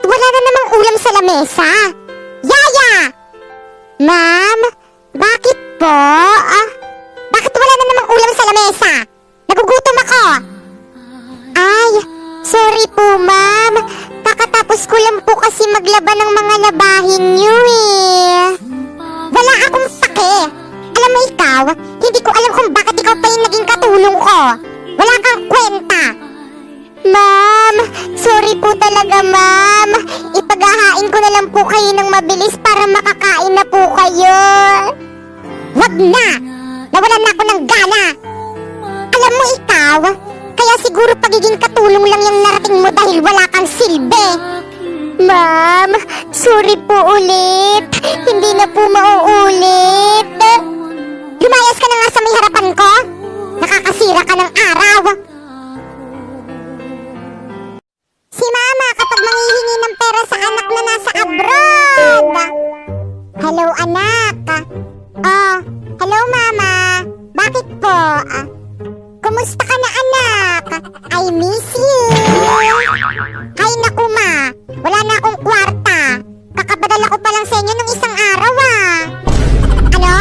Bakit wala na namang ulam sa lamesa? Yaya! Ma'am, bakit po? Bakit wala na namang ulam sa lamesa? Nagugutom ako. Ay, sorry po ma'am. Kakatapos ko lang po kasi maglaba ng mga labahin niyo eh. Wala akong pake. Alam mo ikaw, hindi ko alam kung bakit ikaw pa yung naging katulong ko. Wala kang kwenta. Ma'am, sorry po talaga ma'am. Ipaghahain ko na lang po kayo ng mabilis para makakain na po kayo. Wag na! Nawalan na ako ng gana. Alam mo ikaw, kaya siguro pagiging katulong lang yung narating mo dahil wala kang silbi. Ma'am, sorry po ulit. Hindi na po mauulit. Lumayas ka na nga sa may harapan ko. Nakakasira ka ng araw. Si mama kapag manghihingi ng pera sa anak na nasa abroad. Hello anak. Oh, hello mama. Bakit po? Kumusta ka na anak? I miss you. Ay naku ma, wala na akong kwarta. Kakabadala ko pa lang sa inyo nung isang araw Ano?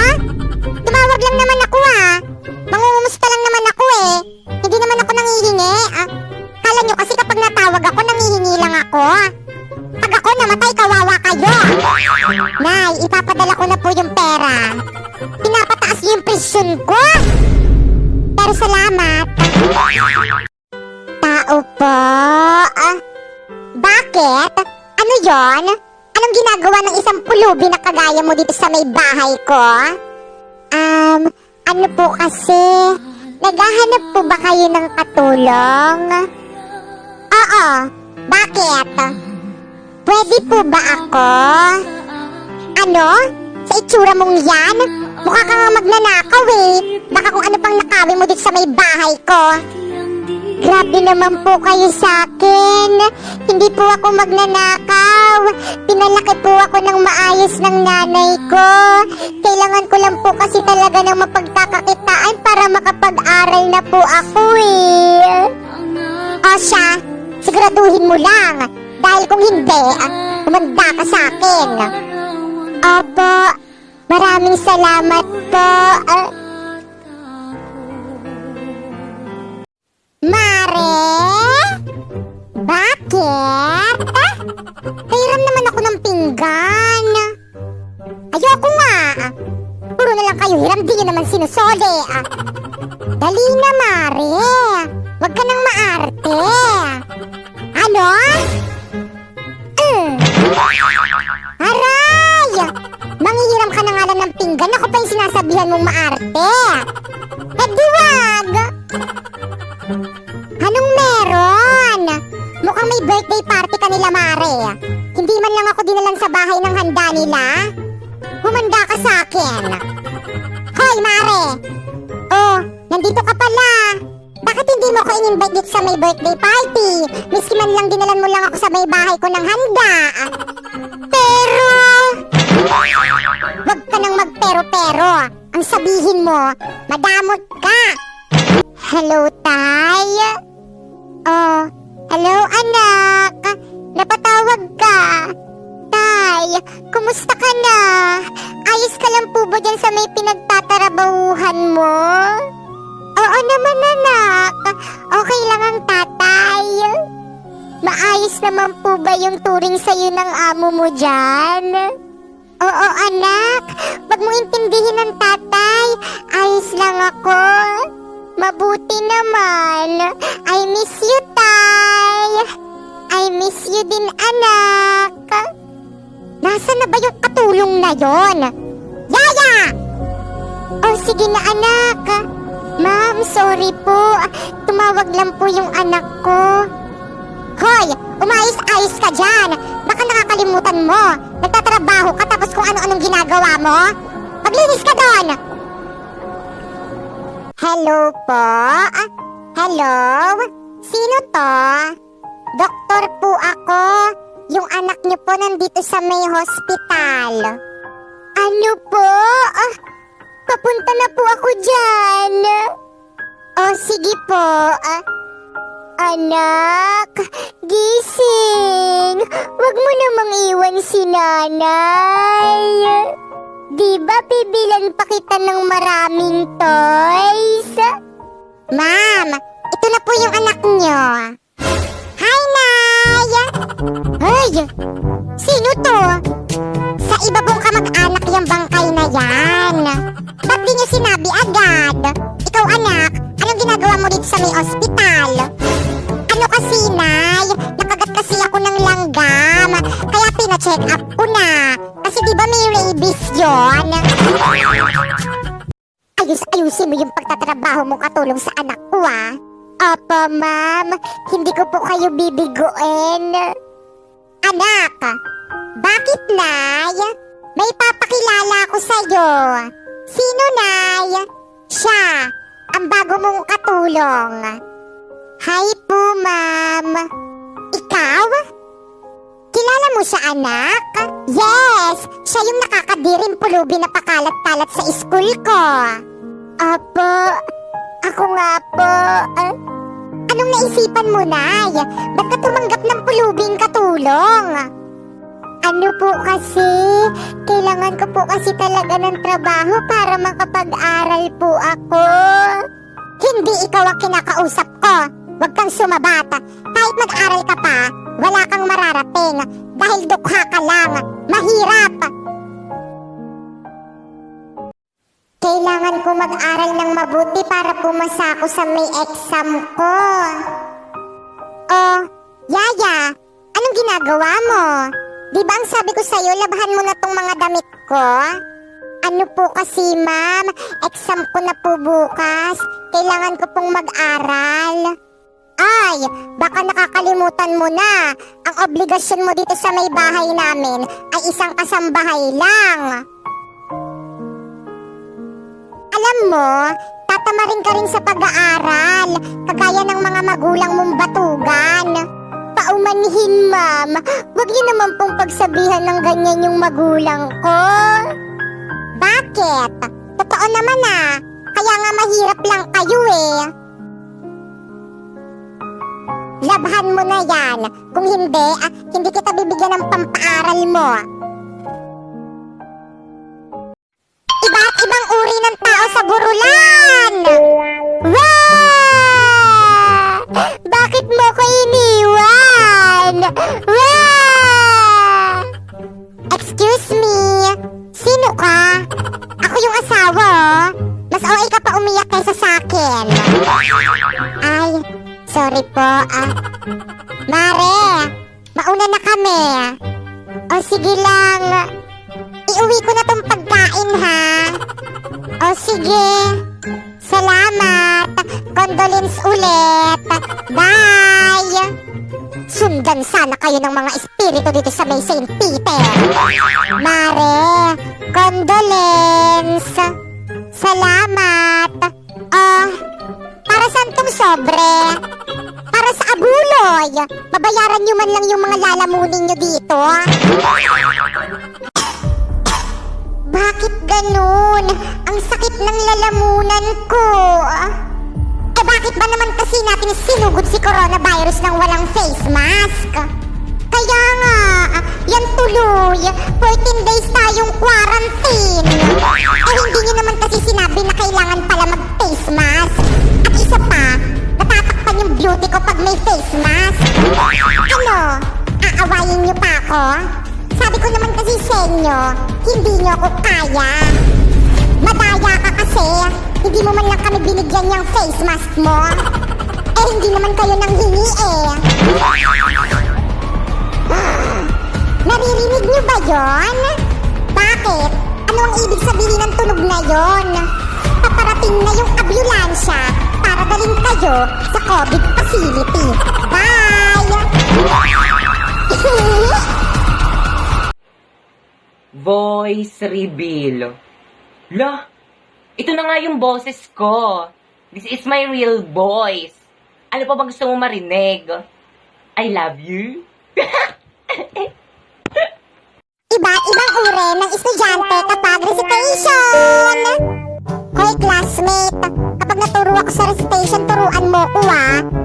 Tumawag lang naman ako Mangungumusta lang naman ako eh. Hindi naman ako nanghihingi Kala nyo kasi kapag natawag ako, nanghihingi lang ako. Pag ako namatay, kawawa kayo. Nay, ipapadala ko na po yung pera. Pinapataas niyo yung presyon ko. Pero salamat. Tao po. Bakit? Ano yon? Anong ginagawa ng isang pulubi na kagaya mo dito sa may bahay ko? Ano po kasi? Naghahanap po ba kayo ng katulong? Oo. Bakit? Pwede po ba ako? Ano? Sa itsura mong yan? Mukha ka nga magnanakaw eh. Baka kung ano pang nakawin mo dito sa may bahay ko. Grabe naman po kayo sa akin. Hindi po ako magnanakaw. Pinalaki po ako ng maayos ng nanay ko. Kailangan ko lang po kasi talaga ng mapagkakakitaan para makapag-aral na po ako eh. O siya, siguraduhin mo lang. Dahil kung hindi, humanda ka sa akin. Opo, maraming salamat po. Mare? Bakit? Kairam naman ako ng pinggan. Ayoko nga. Puro na lang kayo hiram, di nyo naman sinusoli. Dali na, Mare. Huwag ka nang maarte. Ano? Aray! Manghihiram ka na nga lang ng pinggan. Ako pa yung sinasabihan mong maarte. Di wag! Anong meron? Mukhang may birthday party ka nila, Mare. Hindi man lang ako dinalan sa bahay ng handa nila. Humanda ka sa akin. Hoy, Mare! Oh, nandito ka pala. Bakit hindi mo ko in-invite dito sa may birthday party? Miski man lang dinalan mo lang ako sa may bahay ko ng handa. Pero... wag ka nang magpero-pero. Ang sabihin mo, madamot ka. Hello, Tay? Oh, hello, anak. Napatawag ka. Tay, kumusta ka na? Ayos ka lang po ba dyan sa may pinagtatrabahuhan mo? Oo naman, anak. Okay lang ang tatay. Maayos naman po ba yung turing sa'yo ng amo mo dyan? Oo, anak. Wag mo intindihin ng tatay. Ayos lang ako. Mabuti naman. I miss you, Tay. I miss you din, anak. Nasaan na ba yung katulong na yon? Yaya! Oh, sige na, anak. Ma'am, sorry po. Tumawag lang po yung anak ko. Hoy, umayos-ayos ka dyan. Baka nakakalimutan mo. Nagtatrabaho ka tapos kung ano-anong ginagawa mo. Maglinis ka doon. Hello po? Hello? Sino to? Doktor po ako. Yung anak niyo po nandito sa may hospital. Ano po? Papunta na po ako dyan. Oh, sige po. Anak, gising. Wag mo namang iwan si nanay. Di ba bibilan pa kita ng maraming toys? Ma'am, ito na po yung anak niyo. Hi, Nay! Hoy! Sino to? Sa iba pong kamag-anak yung bangkay na yan. Ba't di niyo sinabi agad? Ikaw, anak, anong ginagawa mo dito sa may ospital? Ano kasi, Nay? Nakagat kasi ako ng langgam. Kaya pina-check up ko na. Kasi di ba may rabies yun? Ayusin mo yung pagtatrabaho mo katulong sa anak ko, ah. Apa, ma'am. Hindi ko po kayo bibiguin. Anak, bakit, Nay? May papakilala ako sa'yo. Sino, Nay? Siya, ang bago mong katulong. Hi po, ma'am. Ikaw? Kilala mo siya, anak? Yes, siya yung nakakadiring pulubi na pakalat-kalat sa school ko. Apo, ako nga po. Anong naisipan mo, Nay? Ba't ka tumanggap ng pulubing katulong? Ano po kasi, kailangan ko po kasi talaga ng trabaho para makapag-aral po ako. Hindi ikaw ang kinakausap ko. Huwag kang sumabata. Kahit mag-aral ka pa, wala kang mararating. Dahil dukha ka lang. Mahirap. Kailangan ko mag-aral ng mabuti para pumasa ako sa may exam ko. Oh, Yaya, anong ginagawa mo? Di ba ang sabi ko sa'yo, labahan mo na tong mga damit ko? Ano po kasi, ma'am, exam ko na po bukas. Kailangan ko pong mag-aral. Ay, baka nakakalimutan mo na. Ang obligasyon mo dito sa may bahay namin ay isang kasambahay lang. Alam mo, tatamarin ka rin sa pag-aaral, kagaya ng mga magulang mong batugan. Paumanhin, ma'am. Huwag niyo naman pong pagsabihan ng ganyan yung magulang ko. Bakit? Totoo naman ah. Kaya nga mahirap lang kayo eh. Labhan mo na yan. Kung hindi, hindi kita bibigyan ng pampaaral mo. Iba't ibang uri ng tao sa Burulan! Wow! Bakit mo ko iniwan? Wow! Excuse me, sino ka? Ako yung asawa, oh. Mas okay ka pa umiyak kaysa sa akin. Ay, sorry po, Mare, mauna na kami. O sige lang, iuwi ko na tong pagkain, ha? O sige, salamat. Condolence ulit. Bye! Sundan sana kayo ng mga espiritu dito sa may St. Peter. Mare, condolence. Salamat. Para saan tong sobre? Para sa abuloy. Babayaran nyo man lang yung mga lalamunin nyo dito. Bakit ganun? Ang sakit ng lalamunan ko. Bakit ba naman kasi natin sinugod si coronavirus ng walang face mask? Kaya nga, yan tuloy, 14 days tayong quarantine. Hindi nyo naman kasi sinabi na kailangan pala mag-face mask. At isa pa, natatakpan yung beauty ko pag may face mask. Ano, aawayin nyo pa ako? Sabi ko naman kasi sa inyo, hindi nyo ako kaya. Madaya ka kasi, hindi mo man lang kami binigyan yung face mask mo. Hindi naman kayo nang hingi eh. Naririnig niyo ba yon? Bakit? Ano ang ibig sabihin ng tunog na yon? Paparating na yung ambulansya para dalhin kayo sa COVID facility. Bye! Voice reveal. Lah, ito na nga yung boses ko. This is my real voice. Ano pa ba gusto mo marinig? I love you. Iba-ibang uri ng estudyante kapag recitation. Hoy classmate, kapag naturo ako sa recitation, turuan mo ko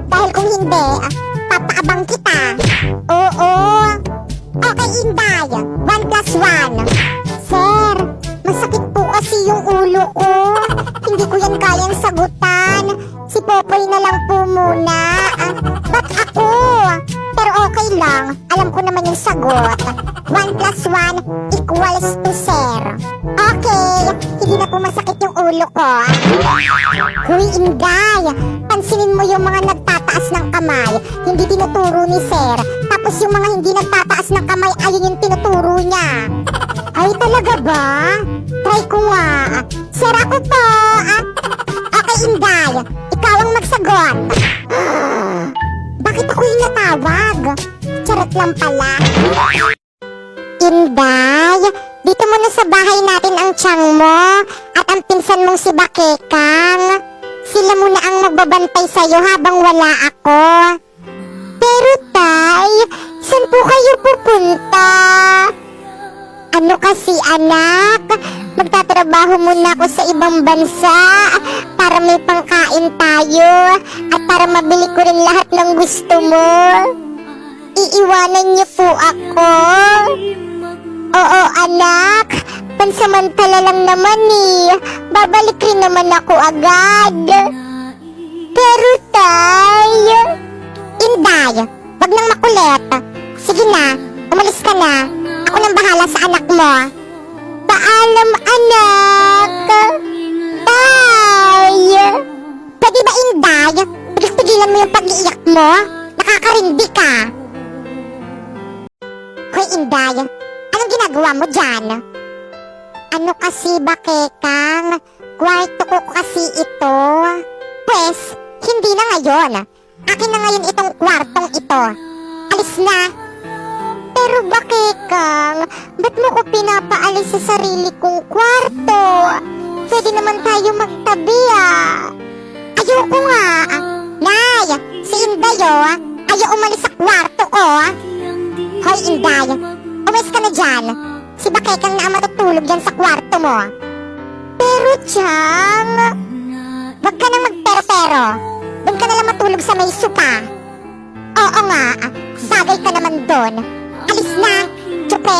Dahil kung hindi, papaabang kita. Oo. Okay, Inday. 1 plus 1. Sir, masakit po kasi yung ulo ko. Hindi ko yan kayang sagutan. Si Popoy na lang po muna. Ba't ako? Pero okay lang. Alam ko naman yung sagot. 1 plus 1 equals to sir. Okay, hindi na po masakit yung ulo ko. Huy, Inday. Pansinin mo yung mga nagtataas ng kamay. Hindi tinuturo ni sir. Tapos yung mga hindi nagtataas ng kamay, ayun yung tinuturo niya. Ay, talaga ba? Try ko nga. Sir, ako po. Okay, Inday. Ikaw ang magsagot. Bakit ako yung natawag? Charot lang pala. Inday, dito muna sa bahay natin ang tiyang mo at ang pinsan mong si Bakekang. Sila muna ang magbabantay sa'yo habang wala ako. Pero tay, saan po kayo pupunta? Ano kasi anak, magtatrabaho muna ako sa ibang bansa para may pangkain tayo at para mabili ko rin lahat ng gusto mo. Iiwanan niyo po ako. Oo anak, pansamantala lang naman eh. Babalik rin naman ako agad. Pero tay, Inday, wag nang makulit. Sige na, umalis ka na. Ako nang bahala sa anak mo. Paalam anak. Tay, pwede ba Inday, pigil-pigilan mo yung pag-iiyak mo? Nakakarindi ka. Hoy Inday, anong ginagawa mo dyan? Ano kasi Bakekang? Kwarto ko kasi ito. Pwes, hindi na ngayon. Akin na ngayon itong kwartong ito. Alis na. Pero Bakekang, ba't mo ko pinapaalis sa sarili kong kwarto? Pwede naman tayo magtabi Ayoko nga. Nay, si Inday ayaw umalis sa kwarto ko. Hoy Inday, umalis ka na dyan. Si Bakekang na ang matutulog dyan sa kwarto mo. Pero Chang, wag ka nang magpero-pero. Doon ka nalang matulog sa may sopa. Oo nga, bagay ka naman doon. Alis na, tsupe.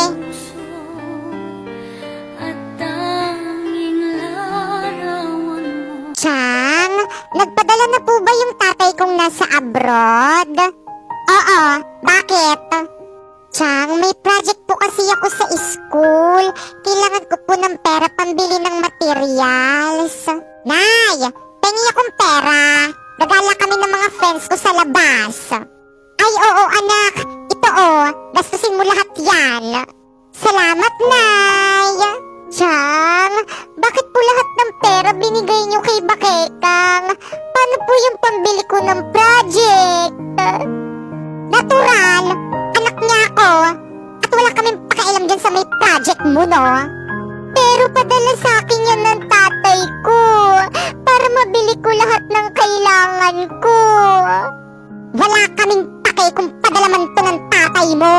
Chang, nagpadala na po ba yung tatay kong nasa abroad? Oo, bakit? Chang, may project po kasi ako sa school. Kailangan ko po ng pera pambili ng materials. Nay, pengi akong pera. Gagala kami ng mga friends ko sa labas. Ay, oo anak. Ito gastusin mo lahat yan. Salamat, Nay. Chang, bakit po lahat ng pera binigay niyo kay Bakekang? Paano po yung pambili ko ng project? Natural, anak niya ako. At wala kaming pakialam dyan sa may project mo, no? Pero padala sa akin yan ng tatay ko para mabili ko lahat ng kailangan ko. Wala kaming pake kung padala man to ng tatay mo.